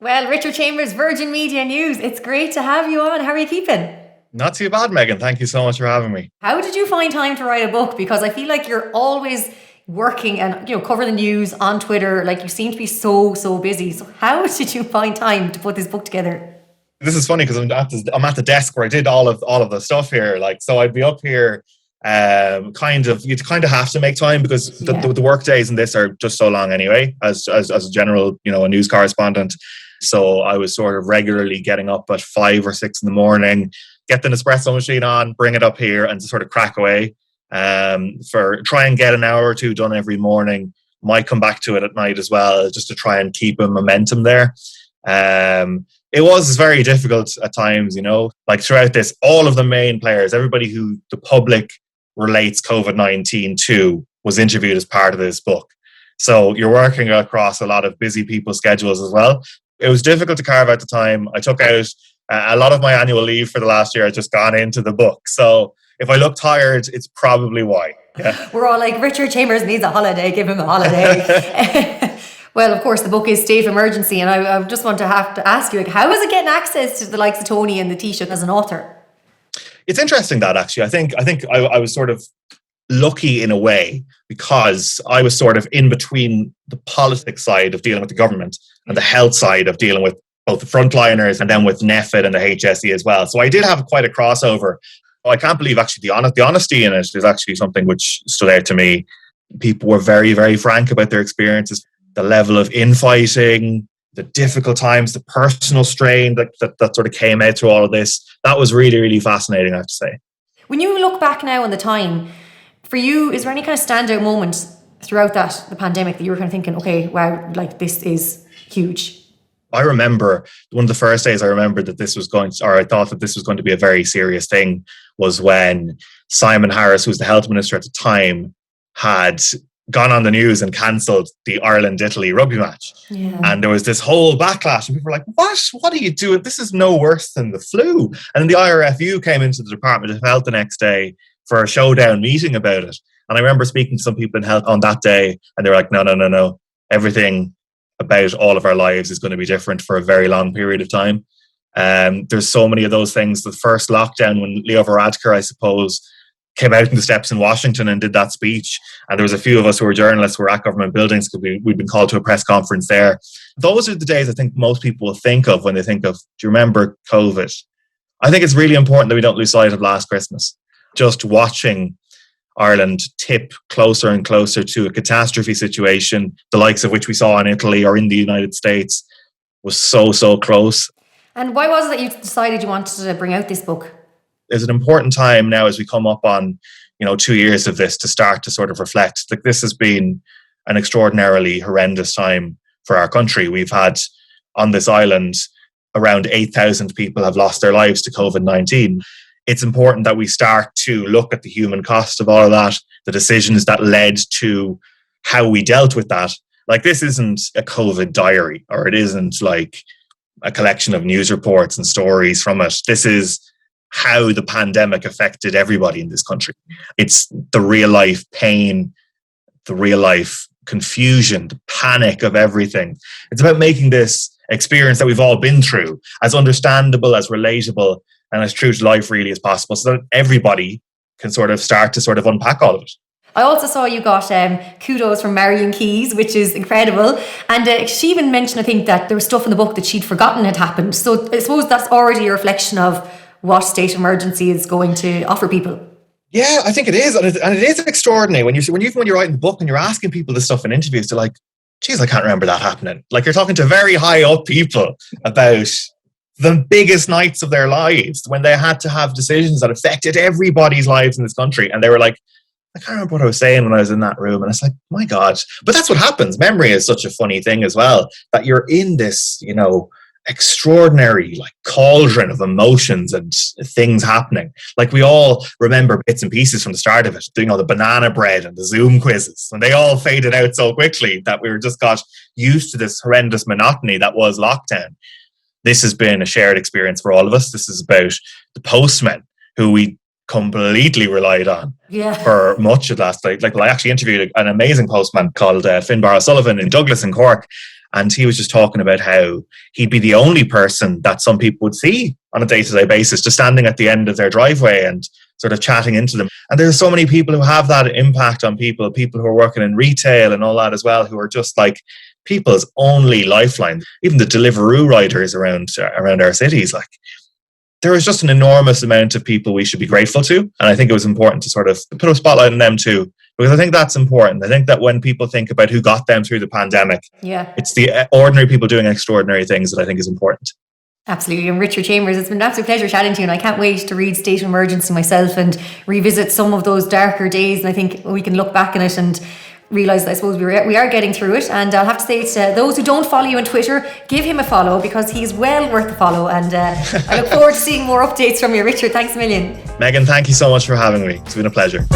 Well, Richard Chambers, Virgin Media News. It's great to have you on. How are you keeping? Not too bad, Megan. Thank you so much for having me. How did you find time to write a book? Because I feel like you're always working and cover the news on Twitter. Like you seem to be so busy. So how did you find time to put this book together? This is funny because I'm at the desk where I did all of the stuff here. Like, so I'd be up here. You'd kind of have to make time because the work days in this are just so long anyway. As a general, a news correspondent. So I was sort of regularly getting up at 5 or 6 in the morning, get the Nespresso machine on, bring it up here, and sort of crack away. For try and get an hour or two done every morning. Might come back to it at night as well, just to try and keep a momentum there. It was very difficult at times, like throughout this, all of the main players, everybody who the public relates COVID-19 to was interviewed as part of this book. So you're working across a lot of busy people's schedules as well. It was difficult to carve out the time. I took out a lot of my annual leave for the last year. I'd just gone into the book. So if I look tired, it's probably why. Yeah. We're all like, Richard Chambers needs a holiday. Give him a holiday. Well, of course, the book is State of Emergency. And I just want to have to ask you, how is it getting access to the likes of Tony and the Taoiseach as an author? It's interesting that actually. I think I was sort of lucky in a way because I was sort of in between the politics side of dealing with the government and the health side of dealing with both the frontliners and then with NEFID and the HSE as well. So I did have quite a crossover. I can't believe actually the honesty in it is actually something which stood out to me. People were very, very frank about their experiences, the level of infighting, the difficult times, the personal strain that sort of came out through all of this. That was really, really fascinating, I have to say. When you look back now on the time, for you, is there any kind of standout moments throughout the pandemic that you were kind of thinking, okay, wow, like this is huge? I remember one of the first days I remember that I thought that this was going to be a very serious thing was when Simon Harris, who was the health minister at the time, had gone on the news and cancelled the Ireland-Italy rugby match. Yeah. And there was this whole backlash and people were like, what are you doing? This is no worse than the flu. And then the IRFU came into the Department of Health the next day for a showdown meeting about it. And I remember speaking to some people in health on that day and they were like, no. Everything about all of our lives is going to be different for a very long period of time. There's so many of those things. The first lockdown when Leo Varadkar, I suppose, came out in the steps in Washington and did that speech. And there was a few of us who were journalists who were at government buildings because we'd been called to a press conference there. Those are the days I think most people will think of when they think of, do you remember COVID? I think it's really important that we don't lose sight of last Christmas. Just watching Ireland tip closer and closer to a catastrophe situation, the likes of which we saw in Italy or in the United States, was so close. And why was it that you decided you wanted to bring out this book? There's an important time now as we come up on 2 years of this to start to sort of reflect. Like, this has been an extraordinarily horrendous time for our country. We've had on this island around 8,000 people have lost their lives to COVID-19. It's important that we start to look at the human cost of all of that, the decisions that led to how we dealt with that. Like, this isn't a COVID diary, or it isn't like a collection of news reports and stories from it. This is how the pandemic affected everybody in this country. It's the real life pain, the real life confusion, the panic of everything. It's about making this experience that we've all been through as understandable, as relatable, and as true to life really as possible, so that everybody can sort of start to sort of unpack all of it. I also saw you got kudos from Marion Keyes, which is incredible. And she even mentioned, I think, that there was stuff in the book that she'd forgotten had happened. So I suppose that's already a reflection of what state of emergency is going to offer people. Yeah, I think it is. And it is extraordinary when you're writing the book and you're asking people this stuff in interviews, they're like, geez, I can't remember that happening. Like, you're talking to very high up people about the biggest nights of their lives when they had to have decisions that affected everybody's lives in this country. And they were like, I can't remember what I was saying when I was in that room. And it's like, my God. But that's what happens. Memory is such a funny thing as well, that you're in this, extraordinary like cauldron of emotions and things happening. Like, we all remember bits and pieces from the start of it, the banana bread and the Zoom quizzes, and they all faded out so quickly that we were just got used to this horrendous monotony that was lockdown. This has been a shared experience for all of us. This is about the postmen who we completely relied on for much of last night. Like, I actually interviewed an amazing postman called Finbar O'Sullivan in Douglas in Cork. And he was just talking about how he'd be the only person that some people would see on a day-to-day basis, just standing at the end of their driveway and sort of chatting into them. And there's so many people who have that impact on people who are working in retail and all that as well, who are just like people's only lifeline. Even the Deliveroo riders around our cities, like, there is just an enormous amount of people we should be grateful to. And I think it was important to sort of put a spotlight on them too, because I think that's important. I think that when people think about who got them through the pandemic, it's the ordinary people doing extraordinary things that I think is important. Absolutely. And Richard Chambers, it's been an absolute pleasure chatting to you, and I can't wait to read State of Emergency myself and revisit some of those darker days. And I think we can look back on it and realise that I suppose we are getting through it. And I'll have to say to those who don't follow you on Twitter, give him a follow, because he's well worth a follow. And I look forward to seeing more updates from you, Richard. Thanks a million. Meghann, thank you so much for having me. It's been a pleasure.